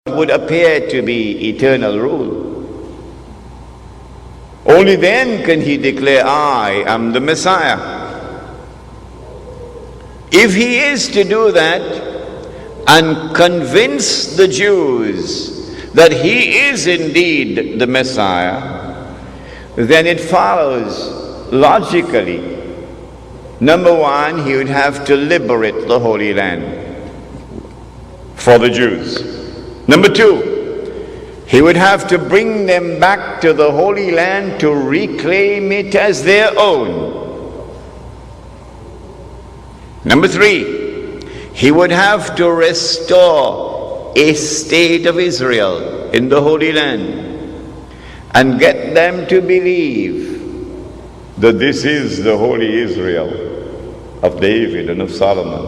would appear to be eternal rule. Only then can he declare, I am the Messiah. If he is to do that and convince the Jews that he is indeed the Messiah, then it follows logically, number one, he would have to liberate the Holy Land for the Jews. Number two, he would have to bring them back to the Holy Land to reclaim it as their own. Number three, he would have to restore a state of Israel in the Holy Land and get them to believe that this is the holy Israel of David and of Solomon,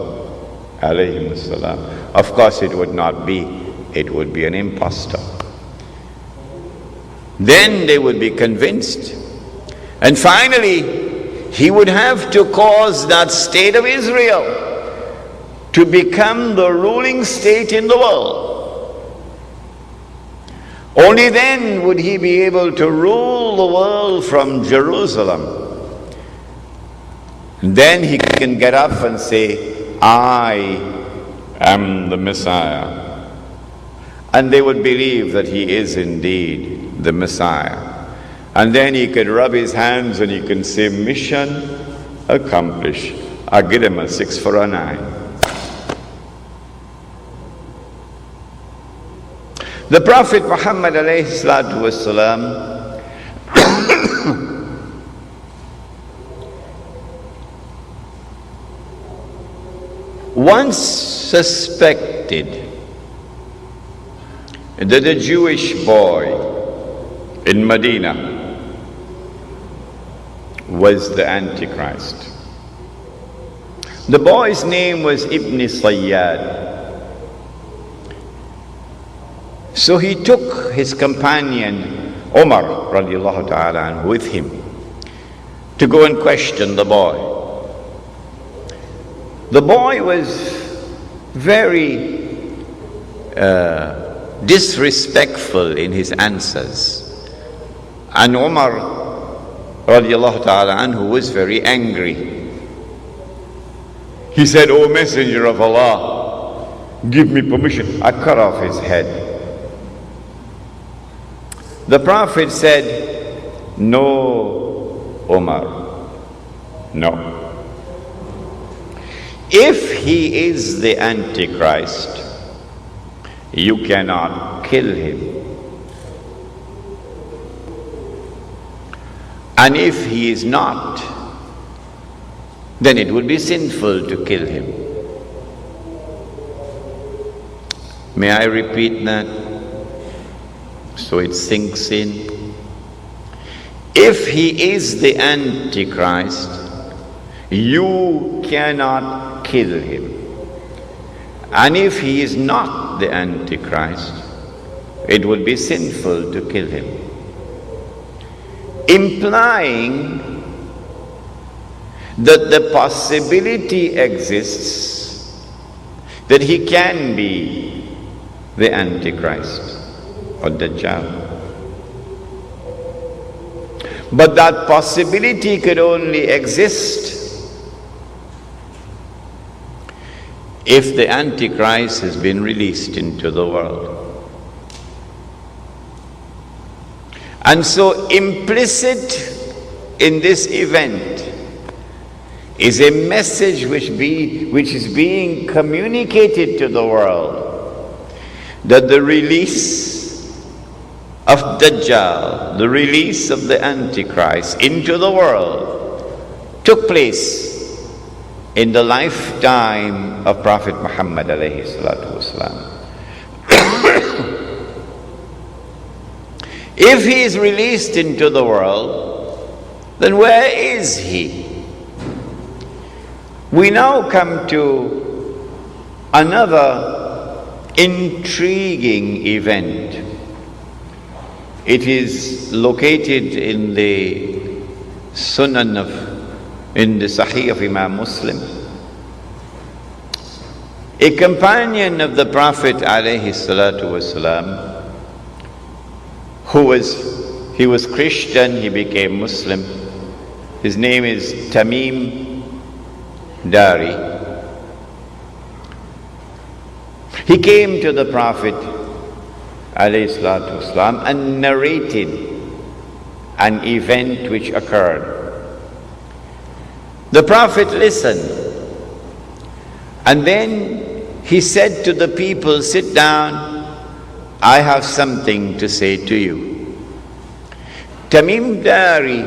alayhim salam. Of course it would not be. It would be an impostor. Then they would be convinced. And finally, he would have to cause that state of Israel to become the ruling state in the world. Only then would he be able to rule the world from Jerusalem. And then he can get up and say, I am the Messiah. And they would believe that he is indeed the Messiah. And then he could rub his hands and he can say, mission accomplished. I give him a 6 for a 9. The Prophet Muhammad alayhi salatu wasalam once suspected that a Jewish boy in Medina was the Antichrist. The boy's name was Ibn Sayyad. So he took his companion Umar radiallahu ta'ala with him to go and question the boy. The boy was very disrespectful in his answers. And Umar radiallahu ta'ala anhu was very angry. He said, O Messenger of Allah, give me permission. I cut off his head. The Prophet said, no, Umar, no. If he is the Antichrist, you cannot kill him. And if he is not, then it would be sinful to kill him. May I repeat that so it sinks in? If he is the Antichrist, you cannot kill him. And if he is not the Antichrist, it would be sinful to kill him. Implying that the possibility exists that he can be the Antichrist or Dedždžal. But that possibility could only exist if the Antichrist has been released into the world. And so implicit in this event is a message which is being communicated to the world, that the release of Dedždžal, the release of the Antichrist into the world took place in the lifetime of Prophet Muhammad alayhi salatu wasalam. If he is released into the world, then where is he? We now come to another intriguing event. It is located in the Sunan in the Sahih of Imam Muslim. A companion of the Prophet alayhi salatu wasalam, he was Christian, he became Muslim. His name is Tamim Dari. He came to the Prophet alayhi salatu wasalam and narrated an event which occurred. The Prophet listened, and then he said to the people, "Sit down, I have something to say to you." Tamim Dari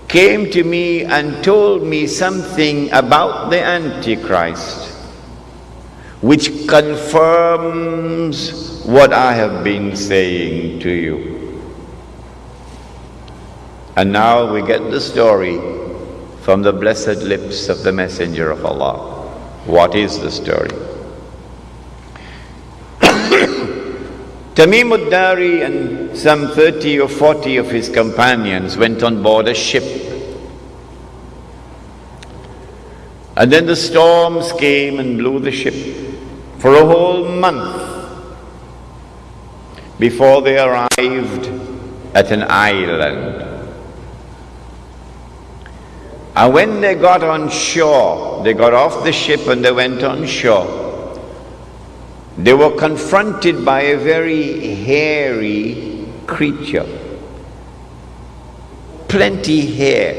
came to me and told me something about the Antichrist, which confirms what I have been saying to you. And now we get the story from the blessed lips of the Messenger of Allah. What is the story? Tamim ad-Dari and some 30 or 40 of his companions went on board a ship. And then the storms came and blew the ship for a whole month before they arrived at an island. And when they got on shore, they got off the ship and they went on shore, they were confronted by a very hairy creature. Plenty hair.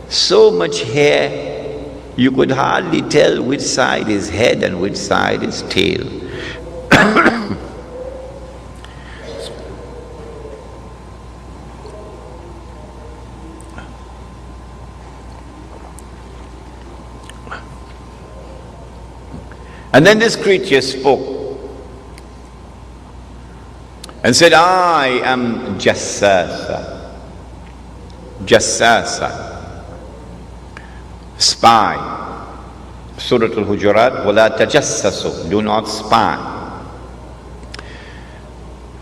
So much hair, you could hardly tell which side is head and which side is tail. And then this creature spoke and said, "I am Jassasa." Jassasa, spy. Surah Al-Hujurat, وَلَا تَجَسَّسُوا, do not spy.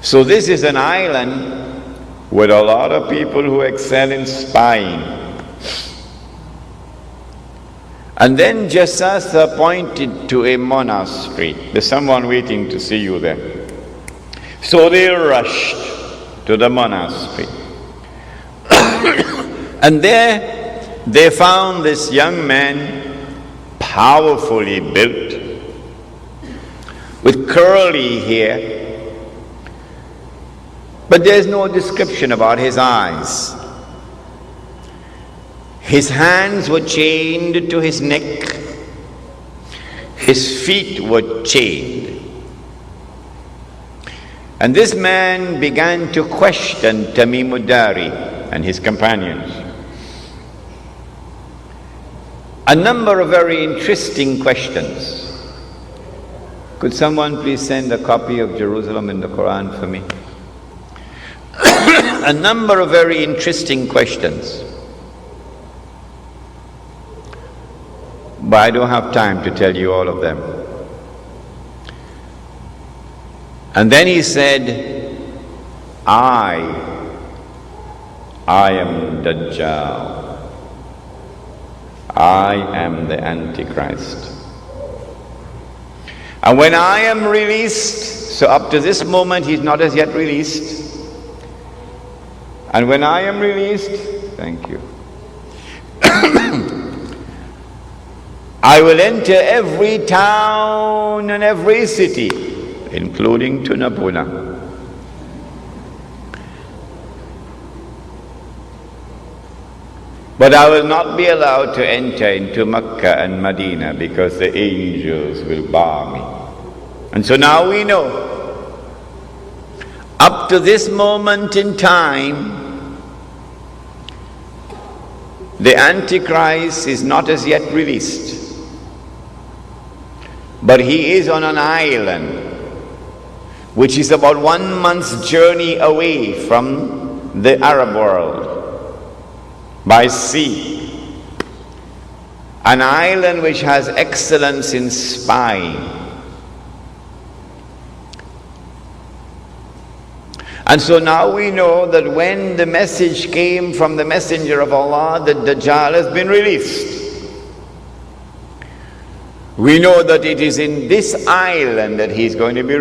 So this is an island with a lot of people who excel in spying. And then Jassasa pointed to a monastery. There's someone waiting to see you there. So they rushed to the monastery. And there they found this young man, powerfully built, with curly hair. But there's no description about his eyes. His hands were chained to his neck. His feet were chained. And this man began to question Tamim ad-Dari and his companions. A number of very interesting questions. Could someone please send a copy of Jerusalem in the Quran for me? A number of very interesting questions. But I don't have time to tell you all of them. And then he said, I am Dedždžal. I am the Antichrist. And when I am released, so up to this moment he's not as yet released. And when I am released, thank you, I will enter every town and every city, including Tunapuna. But I will not be allowed to enter into Mecca and Medina because the angels will bar me. And so now we know, up to this moment in time, the Antichrist is not as yet released. But he is on an island, which is about 1 month's journey away from the Arab world, by sea. An island which has excellence in spying. And so now we know that when the message came from the Messenger of Allah that Dajjal has been released, We know that it is in this island that he is going to be